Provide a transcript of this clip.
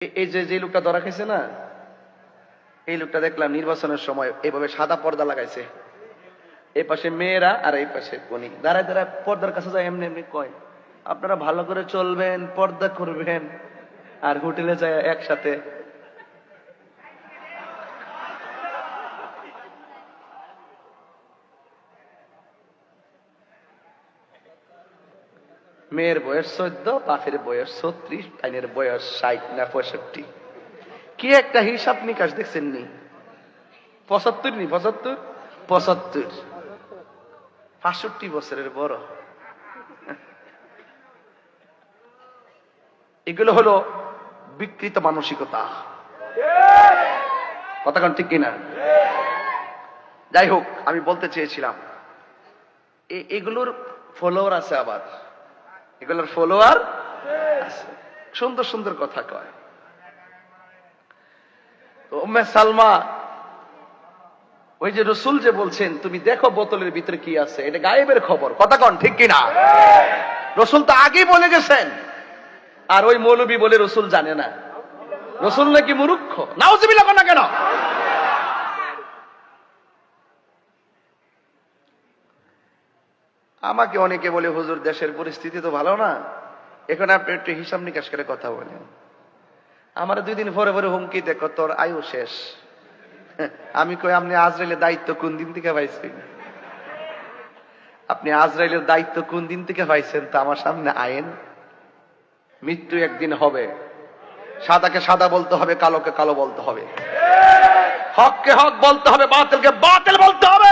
এই যে লোকটা ধরা খাইছে না, এই লোকটা দেখলাম নির্বাচনের সময় এইভাবে সাদা পর্দা লাগাইছে, এই পাশে মেয়েরা আর এই পাশে উনি দাঁড়ায় দাঁড়ায় পর্দার কাছে যায়, এমনি এমনি কয় আপনারা ভালো করে চলবেন, পর্দা করবেন। আর হোটেলে যায় একসাথে। মেয়ের বয়স 14, বাপের বয়স 36, আইনের বয়স 60 না 65। কি একটা হিসাব নিকাশ দেখছেন নি? 75 নি 75 65 বছরের বড়। এগুলো হলো বিকৃত মানসিকতা। কথা কোন ঠিক কিনা? যাই হোক, আমি বলতে চেয়েছিলাম এগুলোর ফলোয়ার আছে, আবার এগুলোর ফলোয়ার আছে, সুন্দর সুন্দর কথা কয়। উম্মে সালমা, ওই যে রসুল যে বলছেন তুমি দেখো বোতলের ভিতরে কি আছে, এটা গায়েবের খবর। কথা কন ঠিক কিনা? রসুল তো আগেই বলে গেছেন, আর ওই মৌলবী বলে রসুল জানে না। রসুল নাকি মূর্খ? নাউজুবিল্লাহ না কেন? আমাকে অনেকে বলে হুজুর দেশের পরিস্থিতি তো ভালো না, এখন আপনি একটু হিসাব নিকাশ করে কথা বলেন। আমার 2 দিন পরে পরে হুমকি দেখো তোর আয়ু শেষ। আমি কই আপনি আজরাইলের দায়িত্ব কোন দিন থেকে পাইছেন? আপনি আজরাইলের দায়িত্ব কোন দিন থেকে পাইছেন তা আমার সামনে আয়েন। মৃত্যু একদিন হবে, সাদাকে সাদা বলতে হবে, কালোকে কালো বলতে হবে, হককে হক বলতে হবে, বাতিলকে বাতিল বলতে হবে।